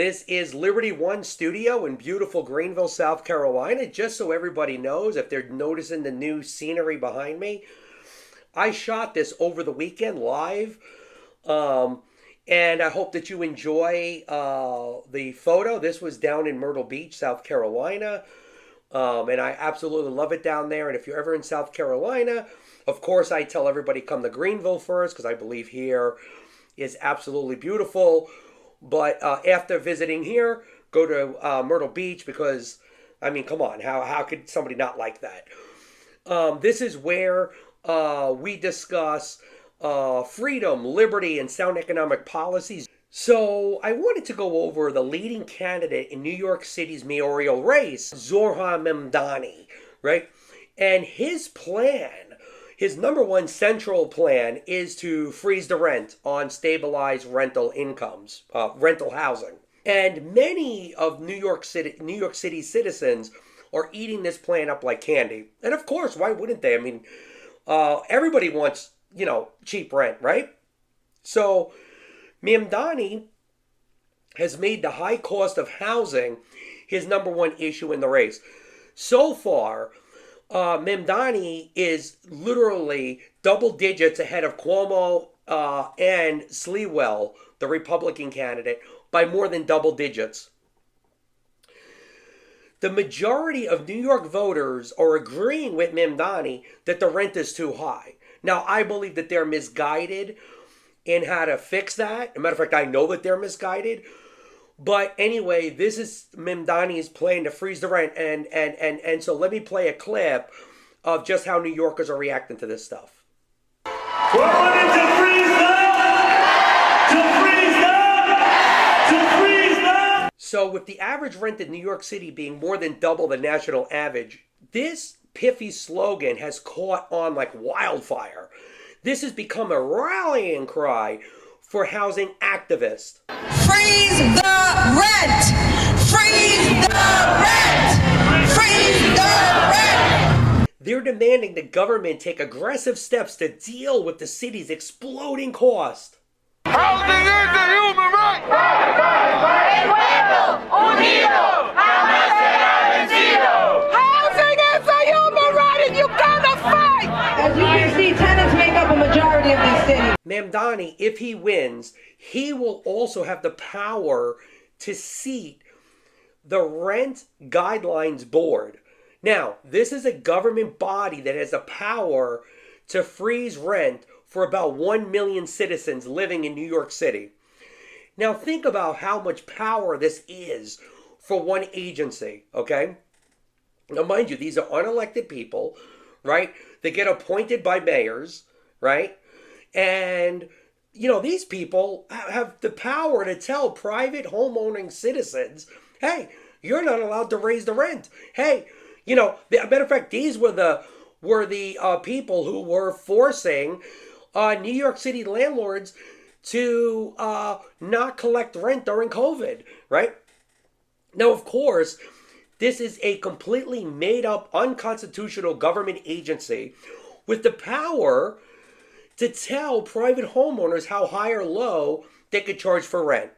This is Liberty One Studio in beautiful Greenville, South Carolina. Just so everybody knows, if they're noticing the new scenery behind me, I shot this over the weekend live. And I hope that you enjoy the photo. This was down in Myrtle Beach, South Carolina. And I absolutely love it down there. And if you're ever in South Carolina, of course, I tell everybody come to Greenville first, because I believe here is absolutely beautiful. But after visiting here, go to Myrtle Beach, because, I mean, come on, how could somebody not like that? This is where we discuss freedom, liberty, and sound economic policies. So I wanted to go over the leading candidate in New York City's mayoral race, Zohran Mamdani, right? And his plan, his number one central plan, is to freeze the rent on stabilized rental incomes, rental housing. And many of New York City citizens are eating this plan up like candy. And of course, why wouldn't they? I mean, everybody wants, cheap rent, right? So Mamdani has made the high cost of housing his number one issue in the race. So far, Mamdani is literally double digits ahead of Cuomo and Sliwell, the Republican candidate, by more than double digits. The majority of New York voters are agreeing with Mamdani that the rent is too high. Now, I believe that they're misguided in how to fix that. As a matter of fact, I know that they're misguided. But anyway, this is Mamdani's plan to freeze the rent. And so let me play a clip of just how New Yorkers are reacting to this stuff. We're wanting to freeze them! To freeze them! To freeze them! So with the average rent in New York City being more than double the national average, this pithy slogan has caught on like wildfire. This has become a rallying cry for housing activists. Freeze the rent! Freeze the rent! Freeze the rent! They're demanding the government take aggressive steps to deal with the city's exploding cost. Housing is a human right! Housing is a human right and you gotta fight! As you can see, tenants make up a majority of these cities. Mamdani, if he wins, he will also have the power to seat the Rent Guidelines Board. Now, this is a government body that has the power to freeze rent for about 1 million citizens living in New York City. Now, think about how much power this is for one agency, okay? Now, mind you, these are unelected people, right? They get appointed by mayors, right? And, these people have the power to tell private homeowning citizens, hey, you're not allowed to raise the rent. Hey, as a matter of fact, these were the people who were forcing New York City landlords to not collect rent during COVID, right? Now, of course, this is a completely made-up, unconstitutional government agency with the power to tell private homeowners how high or low they could charge for rent.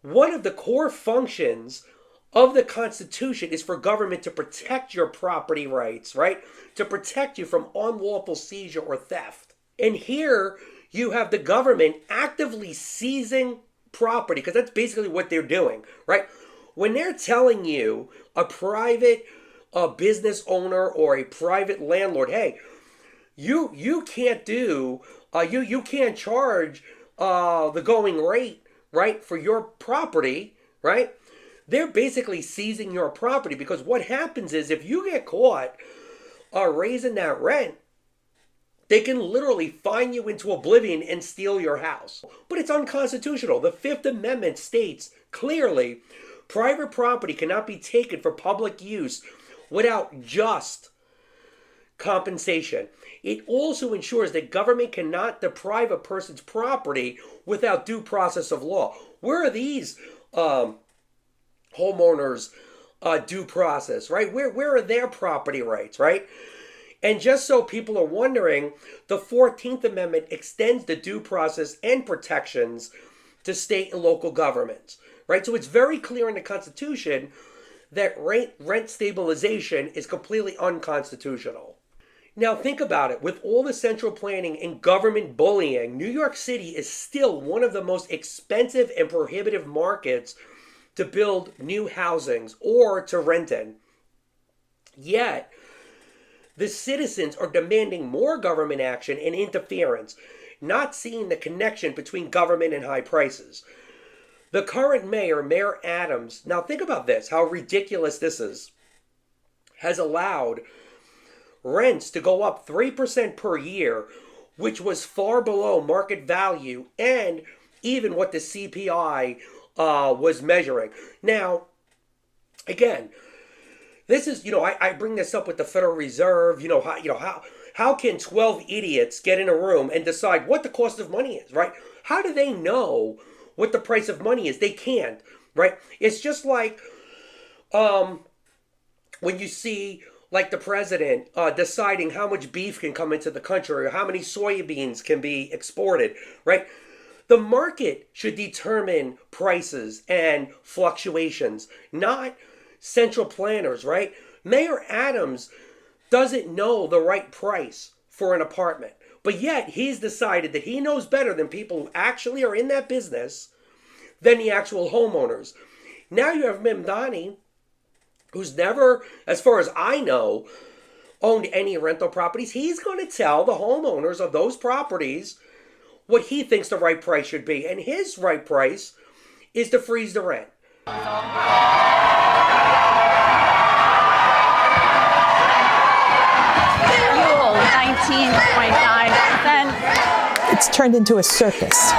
One of the core functions of the Constitution is for government to protect your property rights, right? To protect you from unlawful seizure or theft. And here you have the government actively seizing property, because that's basically what they're doing, right? When they're telling you, a private business owner or a private landlord, hey, you can't do, you can't charge the going rate, right, for your property, right? They're basically seizing your property, because what happens is if you get caught raising that rent, they can literally fine you into oblivion and steal your house. But it's unconstitutional. The Fifth Amendment states clearly, private property cannot be taken for public use without just compensation. It also ensures that government cannot deprive a person's property without due process of law. Where are these homeowners' due process, right? Where are their property rights, right? And just so people are wondering, the 14th Amendment extends the due process and protections to state and local governments, right? So it's very clear in the Constitution that rent stabilization is completely unconstitutional. Now think about it. With all the central planning and government bullying, New York City is still one of the most expensive and prohibitive markets to build new housings or to rent in. Yet, the citizens are demanding more government action and interference, not seeing the connection between government and high prices. The current mayor, Mayor Adams, now think about this, how ridiculous this is, has allowed rents to go up 3% per year, which was far below market value and even what the CPI was measuring. Now, again, this is, I bring this up with the Federal Reserve, how can 12 idiots get in a room and decide what the cost of money is, right? How do they know what the price of money is? They can't, right? It's just like when you see like the president deciding how much beef can come into the country or how many soybeans can be exported, right? The market should determine prices and fluctuations, not central planners, right? Mayor Adams doesn't know the right price for an apartment, but yet he's decided that he knows better than people who actually are in that business than the actual homeowners. Now you have Mamdani, who's never, as far as I know, owned any rental properties. He's going to tell the homeowners of those properties what he thinks the right price should be. And his right price is to freeze the rent. Fuel, 19.9%. It's turned into a circus.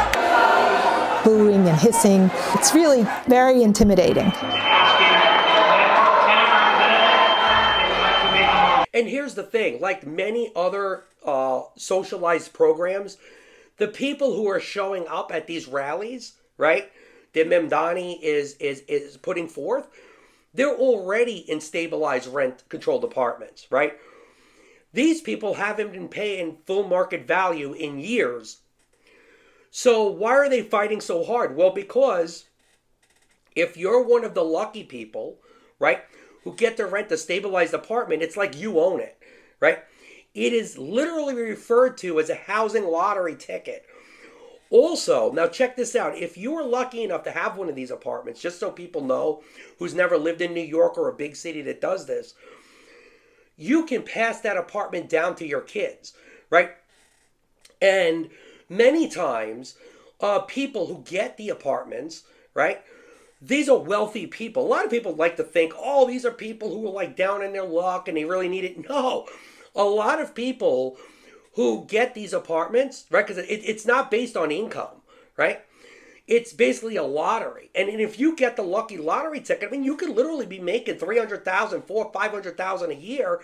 Booing and hissing. It's really very intimidating. And here's the thing, like many other socialized programs, the people who are showing up at these rallies, right, that Mamdani is putting forth, they're already in stabilized rent-controlled apartments, right? These people haven't been paying full market value in years. So why are they fighting so hard? Well, because if you're one of the lucky people, right, who get to rent a stabilized apartment, it's like you own it, right? It is literally referred to as a housing lottery ticket. Also, now check this out. If you are lucky enough to have one of these apartments, just so people know who's never lived in New York or a big city that does this, you can pass that apartment down to your kids, right? And many times, people who get the apartments, right, these are wealthy people. A lot of people like to think, oh, these are people who are like down in their luck and they really need it. No, a lot of people who get these apartments, right, because it's not based on income, right? It's basically a lottery. And if you get the lucky lottery ticket, I mean, you could literally be making $300,000, $400,000, $500,000 a year,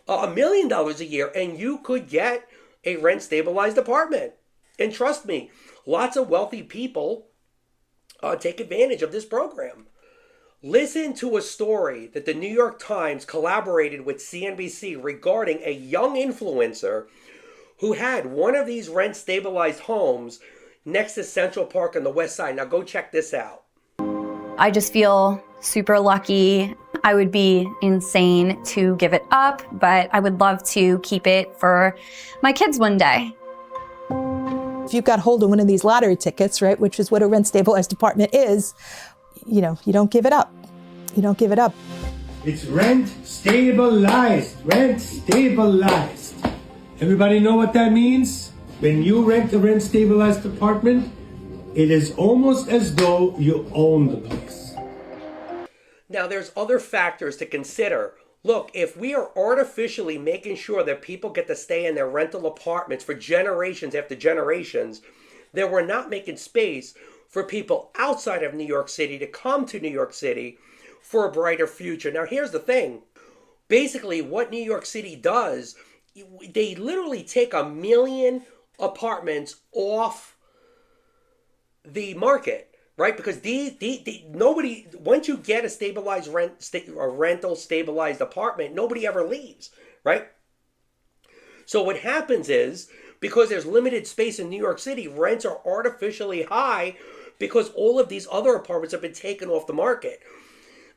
$1 million a year, and you could get a rent-stabilized apartment. And trust me, lots of wealthy people take advantage of this program. Listen to a story that the New York Times collaborated with CNBC regarding a young influencer who had one of these rent-stabilized homes next to Central Park on the West Side. Now go check this out. I just feel super lucky. I would be insane to give it up, but I would love to keep it for my kids one day. If you've got hold of one of these lottery tickets, right, which is what a rent-stabilized apartment is, you don't give it up. You don't give it up. It's rent stabilized. Rent stabilized. Everybody know what that means? When you rent a rent stabilized apartment, it is almost as though you own the place. Now, there's other factors to consider. Look, if we are artificially making sure that people get to stay in their rental apartments for generations after generations, then we're not making space for people outside of New York City to come to New York City for a brighter future. Now, here's the thing. Basically, what New York City does, they literally take 1 million apartments off the market, right? Because nobody, once you get a stabilized rental stabilized apartment, nobody ever leaves, right? So what happens is, because there's limited space in New York City, rents are artificially high because all of these other apartments have been taken off the market.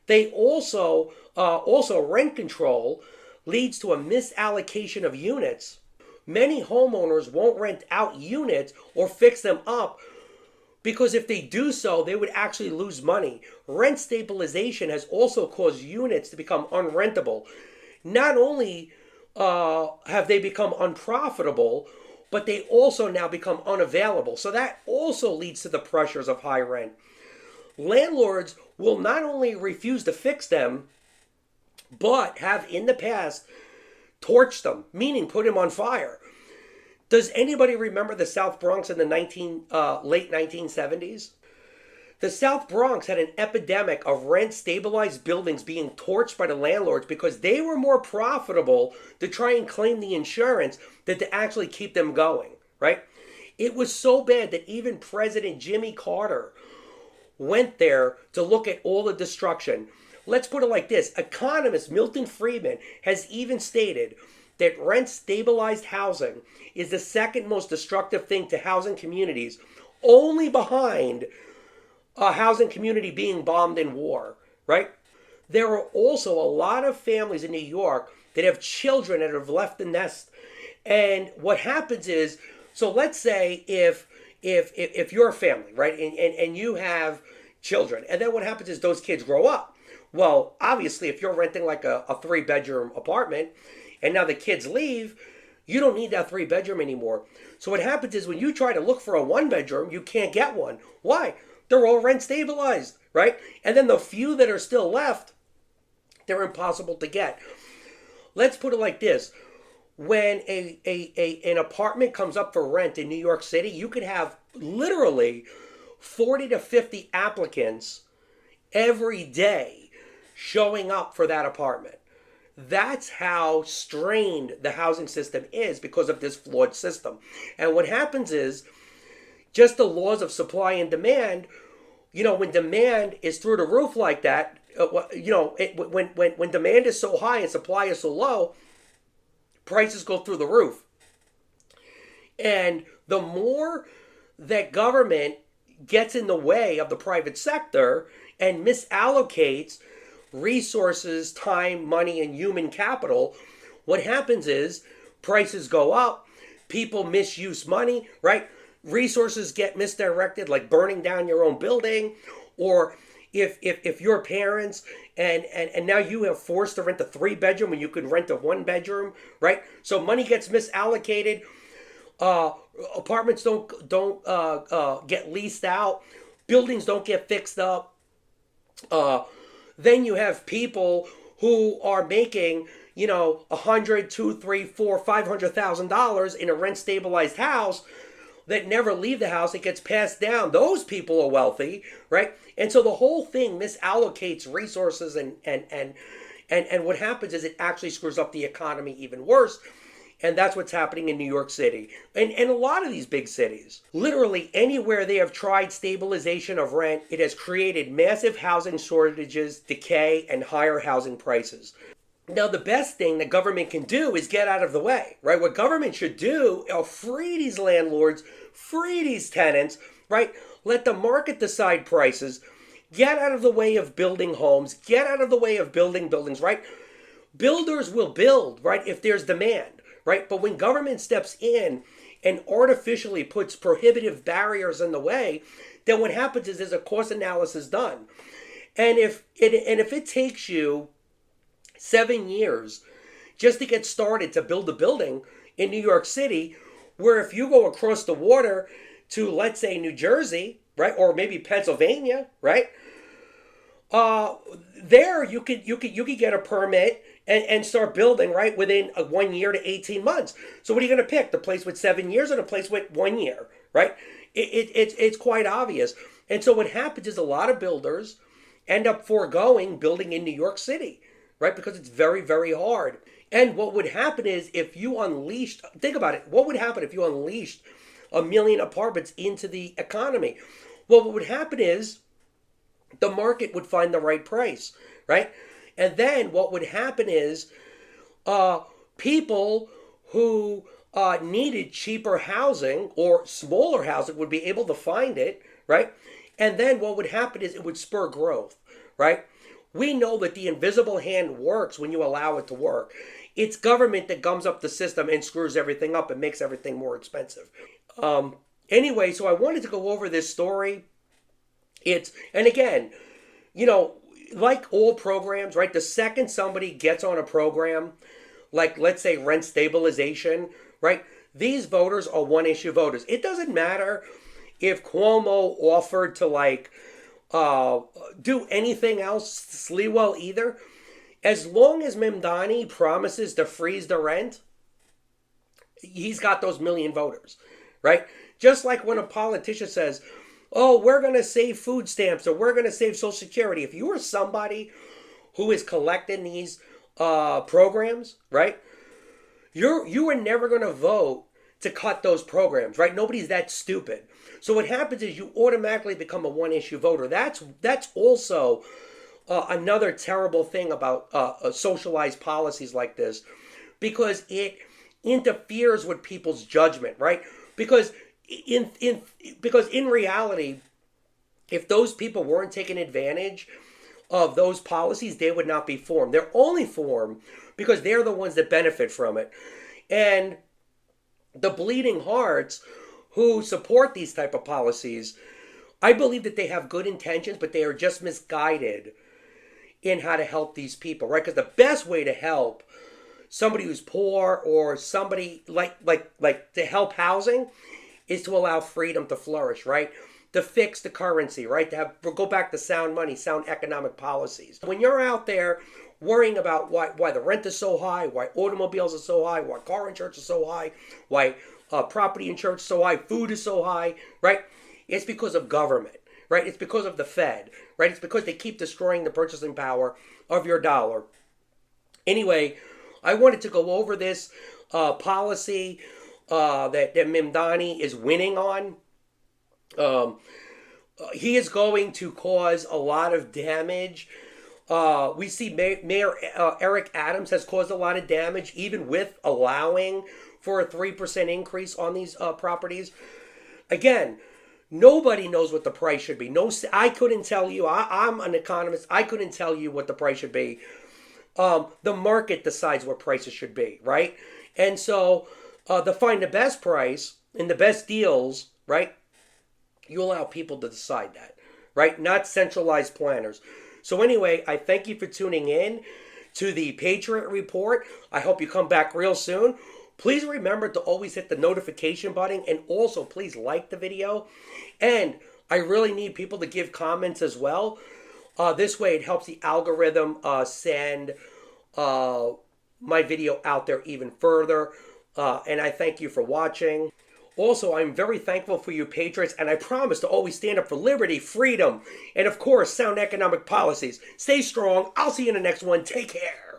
They also rent control leads to a misallocation of units. Many homeowners won't rent out units or fix them up because if they do so, they would actually lose money. Rent stabilization has also caused units to become unrentable. Not only have they become unprofitable, but they also now become unavailable. So that also leads to the pressures of high rent. Landlords will not only refuse to fix them, but have in the past torched them, meaning put them on fire. Does anybody remember the South Bronx in the late 1970s? The South Bronx had an epidemic of rent-stabilized buildings being torched by the landlords because they were more profitable to try and claim the insurance than to actually keep them going, right? It was so bad that even President Jimmy Carter went there to look at all the destruction. Let's put it like this. Economist Milton Friedman has even stated that rent-stabilized housing is the second most destructive thing to housing communities, only behind a housing community being bombed in war, right? There are also a lot of families in New York that have children that have left the nest. And what happens is, so let's say if you're a family, right, and you have children, and then what happens is those kids grow up. Well, obviously, if you're renting like a 3-bedroom apartment and now the kids leave, you don't need that 3-bedroom anymore. So what happens is when you try to look for a 1-bedroom, you can't get one. Why? They're all rent stabilized, right? And then the few that are still left, they're impossible to get. Let's put it like this. When an apartment comes up for rent in New York City, you could have literally 40 to 50 applicants every day showing up for that apartment. That's how strained the housing system is because of this flawed system. And what happens is just the laws of supply and demand, when demand is through the roof like that, when demand is so high and supply is so low, prices go through the roof. And the more that government gets in the way of the private sector and misallocates resources, time, money, and human capital, what happens is prices go up, people misuse money, right? Resources get misdirected, like burning down your own building, or if your parents and now you have forced to rent a 3-bedroom when you could rent a 1-bedroom, right? So money gets misallocated. Apartments don't get leased out. Buildings don't get fixed up. Then you have people who are making, $100,000, $200,000, $300,000, $400,000, $500,000 in a rent stabilized house that never leave the house. It gets passed down. Those people are wealthy, right? And so the whole thing misallocates resources, and what happens is it actually screws up the economy even worse. And that's what's happening in New York City and a lot of these big cities. Literally anywhere they have tried stabilization of rent, it has created massive housing shortages, decay, and higher housing prices. Now, the best thing the government can do is get out of the way, right? What government should do is free these landlords, free these tenants, right? Let the market decide prices. Get out of the way of building homes. Get out of the way of building buildings, right? Builders will build, right, if there's demand. Right? But when government steps in and artificially puts prohibitive barriers in the way, then what happens is there's a cost analysis done. And if it takes you 7 years just to get started to build a building in New York City, where if you go across the water to, let's say, New Jersey, right, or maybe Pennsylvania, right, there you could get a permit and start building, right, within 1 year to 18 months. So what are you going to pick? The place with 7 years or the place with 1 year, right? It's quite obvious. And so what happens is a lot of builders end up foregoing building in New York City, right? Because it's very, very hard. And what would happen is if you unleashed, think about it, what would happen if you unleashed 1 million apartments into the economy? Well, what would happen is the market would find the right price, right? And then what would happen is people who needed cheaper housing or smaller housing would be able to find it, right? And then what would happen is it would spur growth, right? We know that the invisible hand works when you allow it to work. It's government that gums up the system and screws everything up and makes everything more expensive. Anyway, so I wanted to go over this story. And again, like all programs, right? The second somebody gets on a program, like let's say rent stabilization, right? These voters are one issue voters. It doesn't matter if Cuomo offered to do anything else, Sliwell either. As long as Mamdani promises to freeze the rent, he's got those million voters, right? Just like when a politician says, oh, we're going to save food stamps or we're going to save Social Security. If you are somebody who is collecting these programs, right, you are never going to vote to cut those programs, right? Nobody's that stupid. So what happens is you automatically become a one-issue voter. That's also another terrible thing about socialized policies like this, because it interferes with people's judgment, right? Because in reality, if those people weren't taking advantage of those policies, they would not be formed. They're only formed because they're the ones that benefit from it. And the bleeding hearts who support these type of policies, I believe that they have good intentions, but they are just misguided in how to help these people, right? Because the best way to help somebody who's poor or somebody like to help housing is to allow freedom to flourish, right? To fix the currency, right? To go back to sound money, sound economic policies. When you're out there worrying about why the rent is so high, why automobiles are so high, why car insurance is so high, why property insurance is so high, food is so high, right? It's because of government, right? It's because of the Fed, right? It's because they keep destroying the purchasing power of your dollar. Anyway, I wanted to go over this policy that Mamdani is winning on. He is going to cause a lot of damage. We see Mayor Eric Adams has caused a lot of damage, even with allowing for a 3% increase on these properties. Again, nobody knows what the price should be. No, I couldn't tell you. I'm an economist. I couldn't tell you what the price should be. The market decides what prices should be, right? And so to find the best price and the best deals, right, you allow people to decide that, right? Not centralized planners. So anyway, I thank you for tuning in to the Patriot Report. I hope you come back real soon. Please remember to always hit the notification button, and also please like the video. And I really need people to give comments as well. This way it helps the algorithm send my video out there even further. And I thank you for watching. Also, I'm very thankful for you patriots, and I promise to always stand up for liberty, freedom, and of course, sound economic policies. Stay strong. I'll see you in the next one. Take care.